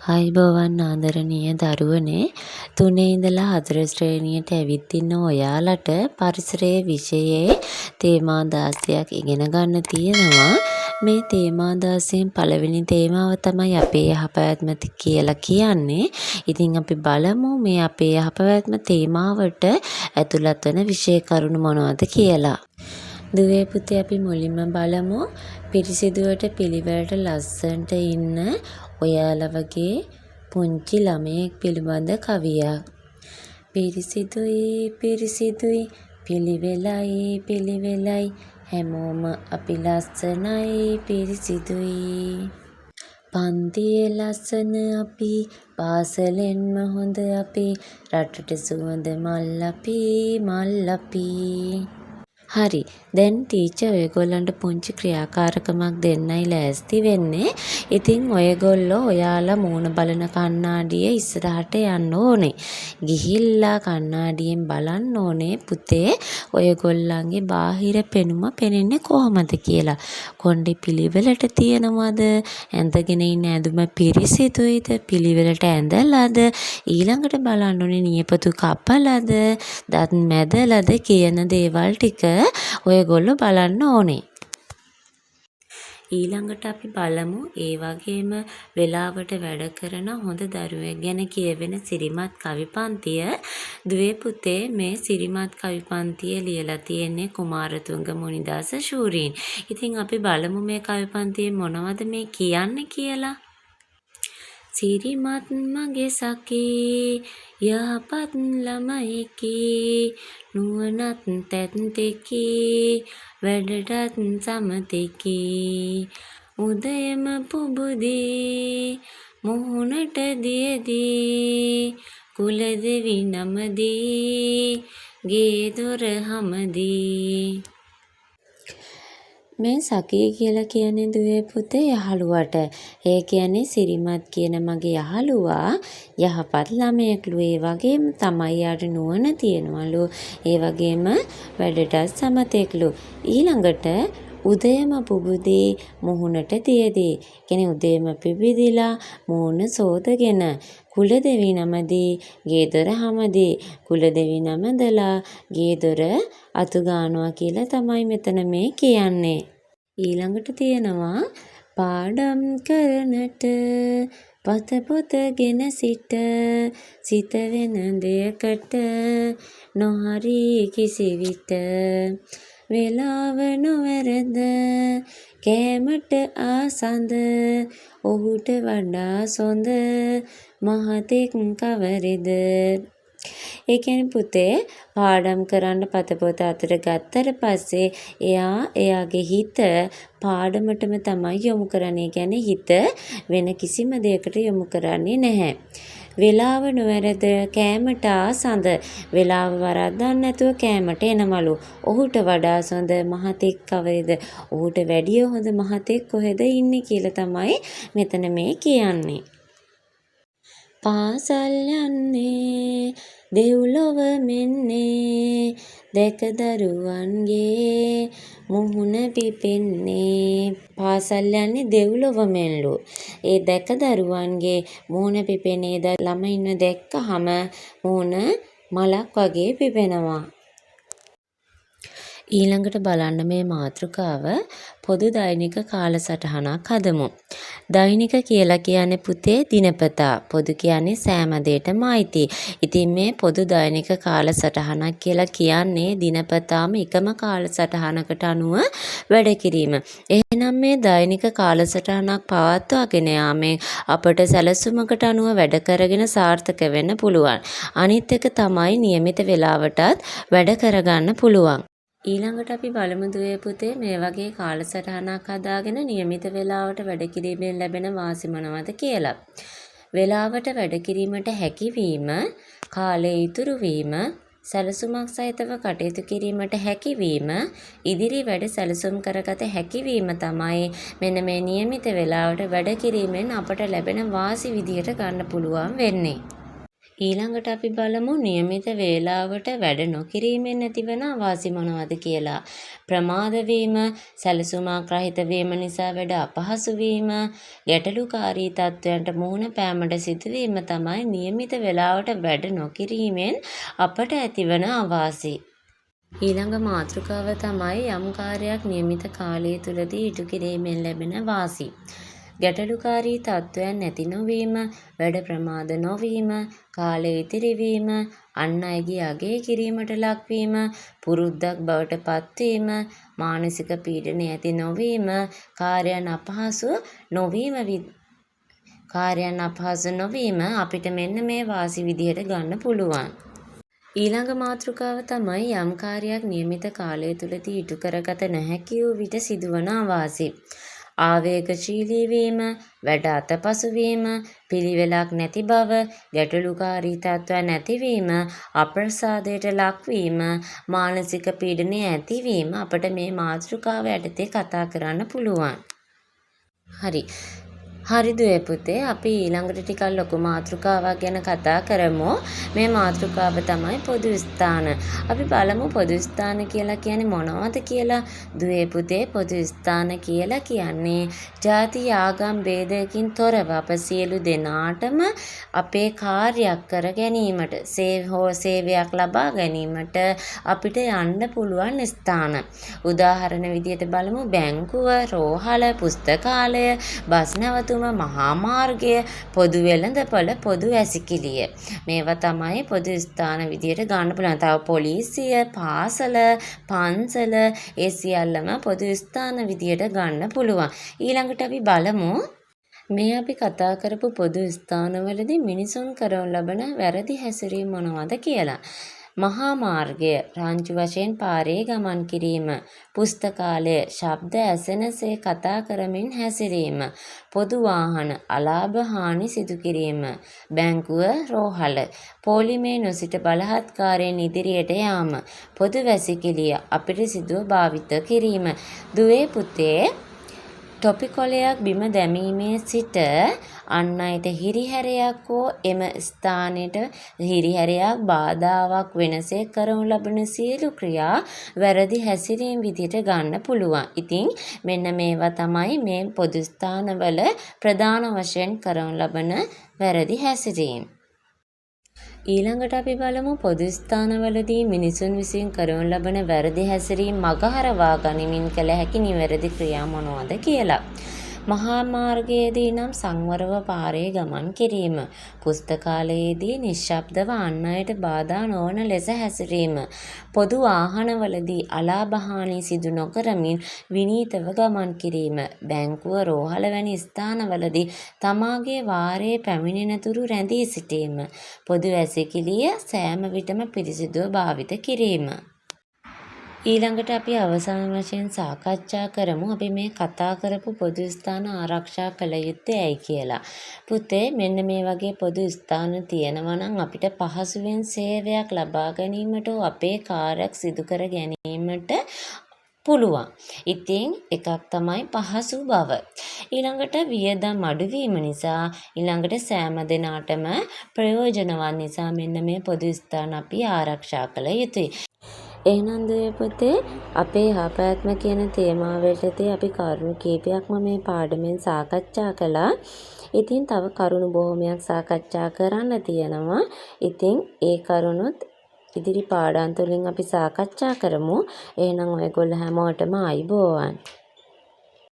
ආයුබෝවන් ආදරණීය දරුවනේ 3 ඉඳලා 4 ශ්‍රේණියට ඇවිත් ඉන්න ඔයාලට පරිසරයේ විෂයේ තේමා 16ක් ඉගෙන ගන්න තියෙනවා. මේ තේමා 16න් පළවෙනි තේමාව තමයි අපේ යහපැවැත්ම කියලා කියන්නේ. ඉතින් අපි බලමු මේ අපේ යහපැවැත්ම තේමාවට ඇතුළත් වන විෂය කරුණු මොනවද කියලා. දුවේ පුතේ අපි මුලින්ම බලමු පිරිසිදුවට පිළිවෙලට ලස්සනට ඉන්න ඔයාලා වගේ පුංචි ළමයෙක් පිළිබඳ කවියක්. පිරිසිදුයි පිරිසිදුයි පිළිවෙලයි පිළිවෙලයි හැමෝම අපි ලස්සනයි පිරිසිදුයි. පන්තියේ ලස්සන අපි පාසලෙන්ම හොඳ අපි රටට සුවඳ මල් අපි මල් අපි. හරි දැන් ටීචර් ඔයගොල්ලන්ට පුංචි ක්‍රියාකාරකමක් දෙන්නයි ලෑස්ති වෙන්නේ. ඉතින් ඔයගොල්ලෝ ඔයාලා මූණ බලන කණ්ණාඩියේ ඉස්සරහට යන්න ඕනේ. ගිහිල්ලා කණ්ණාඩියෙන් බලන්න ඕනේ පුතේ ඔයගොල්ලන්ගේ බාහිර පෙනුම පෙනෙන්නේ කොහොමද කියලා. කොණ්ඩේ පිළිවෙලට තියනවද? ඇඳගෙන ඉන්න ඇඳුම පිරිසිදුයිද? පිළිවෙලට ඇඳලාද? ඊළඟට බලන්න ඕනේ නියපොතු කපලාද? දත් මැදලාද කියන දේවල් ටික ඔයගොල්ලෝ බලන්න ඕනේ. ඊළඟට අපි බලමු ඒ වගේම වෙලාවට වැඩ කරන හොඳ දරුවෙක් ගැන කියවෙන සිරිමත් කවි පන්තිය. දුවේ පුතේ මේ සිරිමත් කවි පන්තිය ලියලා තියෙන්නේ කුමාරතුංග මුනිදාස ශූරීන්. ඉතින් අපි බලමු මේ කවි පන්තියේ මොනවද මේ කියන්නේ කියලා. සිරිමත් මගේ සකී යහපත් ළමයෙකි නුවණත් තැත්තෙකි වැඩටත් සමතෙකි උදයම පුබුදී මුහුණට දියදී කුල දෙවි නමදී ගේ දොර හමදී. මේ සකී කියලා කියන්නේ දුවේ පුතේ යහළුවට. ඒ කියන්නේ සිරිමත් කියන මගේ යහළුවා යහපත් ළමයෙක්ලු. ඒ වගේම තමයි යාට නුවණ තියෙනවලු. ඒ වගේම වැඩටත් සමතෙක්ලු. ඊළඟට උදයම පුබුදී මුහුණට තියදී. කියන්නේ උදයම පිබිදිලා මූණ සෝදගෙන කුල දෙවි නමදී ගේ දොර හමදී. කුල දෙවි නමදලා ගේ දොර අතු ගන්නවා කියලා තමයි මෙතන මේ කියන්නේ. ඊළඟට තියෙනවා පාඩම් කරනට පත පොතගෙන සිට සිත වෙන දෙයකට නොහරි කිසිවිට වෙලාව නොවැරද කෑමට ආසඳ ඔහුට වඩා සොඳ මහතෙක් කවරෙද. ඒ කියන්නේ පුතේ පාඩම් කරන්න පත පොත අතට ගත්තට පස්සේ එයාගේ හිත පාඩමටම තමයි යොමු කරන්නේ. කියන්නේ හිත වෙන කිසිම දෙයකට යොමු කරන්නේ නැහැ. වෙලාව නොවැරද කෑමට ආසඳ වෙලාව වරද්දන්න නැතුව කෑමට එනමලු. ඔහුට වඩා සොඳ මහතෙක් කවරේද? ඔහුට වැඩිය හොඳ මහතෙක් කොහෙද ඉන්නේ කියලා තමයි මෙතන මේ කියන්නේ. පාසල් යන්නේ දෙව්ලොව මෙන්නේ දැක දරුවන්ගේ මුහුණ පිපෙන්නේ. පාසල් යන්නේ දෙව්ලොව මෙන්ලු. ඒ දැක දරුවන්ගේ මුහුණ පිපෙන්නේ. ළමයින්ව දැක්කහම මුහුණ මලක් වගේ පිපෙනවා. ඊළඟට බලන්න මේ මාතෘකාව පොදු දෛනික කාලසටහනක් හදමු. දෛනික කියලා කියන්නේ පුතේ දිනපතා. පොදු කියන්නේ සෑම දෙයකටම අයිති. ඉතින් මේ පොදු දෛනික කාලසටහනක් කියලා කියන්නේ දිනපතාම එකම කාලසටහනකට අනුව වැඩ කිරීම. එහෙනම් මේ දෛනික කාලසටහනක් පවත්වාගෙන යාමෙන් අපට සැලසුමකට අනුව වැඩ කරගෙන සාර්ථක වෙන්න පුළුවන්. අනිත් එක තමයි નિયમિત වේලාවටත් වැඩ කරගන්න පුළුවන්. ඊළඟට අපි බලමු දුවේ පුතේ මේ වගේ කාලසටහනක් හදාගෙන નિયમિત වේලාවට වැඩ කිරීමෙන් ලැබෙන වාසි මොනවද කියලා. වේලාවට වැඩ කිරීමට හැකියවීම, කාලය ඉතුරු වීම, සැලසුමක් සහිතව කටයුතු කිරීමට හැකියවීම, ඉදිරි වැඩ සැලසුම් කරගත හැකියවීම තමයි මෙන්න මේ નિયમિત වේලාවට වැඩ කිරීමෙන් අපට ලැබෙන වාසි විදියට ගන්න පුළුවන් වෙන්නේ. ඊළඟට අපි බලමු નિયમિත වේලාවට වැඩ නොකිරීමෙන් ඇතිවන අවාසි මොනවද කියලා. ප්‍රමාද වීම, සැලසුමක් රහිත වීම නිසා වැඩ අපහසු වීම, ගැටලුකාරී තත්ත්වයන්ට මුහුණ පෑමට සිදුවීම තමයි નિયમિත වේලාවට වැඩ නොකිරීමෙන් අපට ඇතිවන අවාසි. ඊළඟ මාතෘකාව තමයි යම් කාර්යයක් નિયમિત කාලය තුලදී ඉටු කිරීමෙන් ලැබෙන වාසි. ගැටලුකාරී තත්ත්වයන් නැති නොවීම, වැඩ ප්‍රමාද නොවීම, කාලය ඉතිරිවීම, අන් අයගේ අගය කිරීමට ලක්වීම, පුරුද්දක් බවට පත්වීම, මානසික පීඩන ඇති නොවීම, කාර්යයන් අපහසු නොවීම අපිට මෙන්න මේ වාසි විදිහට ගන්න පුළුවන්. ඊළඟ මාතෘකාව තමයි යම් කාර්යයක් નિયમિત කාලය තුලදී ඉටු කරගත නොහැකි වූ විට සිදුවන අවාසි. ආවේගශීලී වීම, වැඩ අතපසු වීම, පිළිවෙලක් නැති බව, ගැටලුකාරී තත්ත්වයන් ඇතිවීම, අප්‍රසාදයට ලක්වීම, මානසික පීඩනය ඇතිවීම අපට මේ මාතෘකාව යටතේ කතා කරන්න පුළුවන්. හරි දුවේ පුතේ, අපි ඊළඟට ටිකක් ලොකු මාතෘකාවක් ගැන කතා කරමු. මේ මාතෘකාව තමයි පොදු ස්ථාන. අපි බලමු පොදු ස්ථාන කියලා කියන්නේ මොනවද කියලා. දුවේ පුතේ, පොදු ස්ථාන කියලා කියන්නේ ජාති ආගම් ભેදයකින් තොරව අප සියලු දෙනාටම අපේ කාර්යයක් කර ගැනීමට, සේවයක් ලබා ගැනීමට අපිට යන්න පුළුවන් ස්ථාන. උදාහරණ විදියට බලමු බැංකුව, රෝහල, පුස්තකාලය, බස් නැවතුම, මහා මාර්ගය, පොදු වෙළඳපොළ, පොදු වැසිකිළිය. මේවා තමයි පොදු ස්ථාන විදියට ගන්න පුළුවන්. තව පොලිසිය, පාසල, පන්සල, ඒ සියල්ලම පොදු ස්ථාන විදියට ගන්න පුළුවන්. ඊළඟට අපි බලමු මේ අපි කතා කරපු පොදු ස්ථානවලදී මිනිසුන් කරනු ලබන වැරදි හැසිරීම් මොනවද කියලා. මහා මාර්ගය, රාංචු වශයෙන් පාරේ ගමන් කිරීම. පුස්තකාලය, ශබ්ද ඇසෙනසේ කතා කරමින් හැසිරීම. පොදු වාහන, අලාභ හානි සිදු කිරීම. බැංකුව, රෝහල, පොලිමේ නොසිට බලහත්කාරයෙන් ඉදිරියට යාම. පොදු වැසිකිළිය, අපිරිසිදුව භාවිත කිරීම. දුවේ පුතේ, තොපි කොළයක් බිම දැමීමේ සිට අන් අයට හිරිහැරයක් හෝ එම ස්ථානයට හිරිහැරයක් බාධාවක් වෙනසේ කරනු ලබන සියලු ක්‍රියා වැරදි හැසිරීම් විදිහට ගන්න පුළුවන්. ඉතින් මෙන්න මේවා තමයි මේ පොදු ස්ථානවල ප්‍රධාන වශයෙන් කරනු ලබන වැරදි හැසිරීම්. ඊළඟට අපි බලමු පොදු ස්ථානවලදී මිනිසුන් විසින් කරනු ලබන වැරදි හැසිරීම් මගහරවා ගනිමින් කළ හැකි නිවැරදි ක්‍රියා මොනවද කියලා. මහා මාර්ගයේදී නම් සංවරව පාරේ ගමන් කිරීම. පුස්තකාලයේදී නිශ්ශබ්දව අන් අයට බාධා නොවන ලෙස හැසිරීම. පොදු වාහනවලදී අලාභ හානි සිදු නොකරමින් විනීතව ගමන් කිරීම. බැංකුව, රෝහල වැනි ස්ථානවලදී තමාගේ වාරයේ පැමිණෙන තුරු රැඳී සිටීම. පොදු වැසිකිළිය සෑම විටම පිරිසිදුව භාවිත කිරීම. ඊළඟට අපි අවසාන වශයෙන් සාකච්ඡා කරමු අපි මේ කතා කරපු පොදු ස්ථාන ආරක්ෂා කළ යුත්තේ ඇයි කියලා. පුතේ, මෙන්න මේ වගේ පොදු ස්ථාන තියෙනවා නම් අපිට පහසුවෙන් සේවයක් ලබා ගැනීමට අපේ කාර්යයක් සිදු කර ගැනීමට පුළුවන්. ඉතින් එකක් තමයි පහසු බව. ඊළඟට වියදම් අඩුවීම නිසා ඊළඟට සෑම දෙනාටම ප්‍රයෝජනවත් නිසා මෙන්න මේ පොදු ස්ථාන අපි ආරක්ෂා කළ යුතුයි. එහෙනම් දුවේ පුතේ, අපේ යහපැවැත්ම කියන තේමාව යටතේ අපි කරුණු කීපයක්ම මේ පාඩමෙන් සාකච්ඡා කළා. ඉතින් තව කරුණු බොහොමයක් සාකච්ඡා කරන්න තියෙනවා. ඉතින් ඒ කරුණුත් ඉදිරි පාඩම් තුළින් අපි සාකච්ඡා කරමු. එහෙනම් ඔයගොල්ලෝ හැමෝටම ආයුබෝවන්.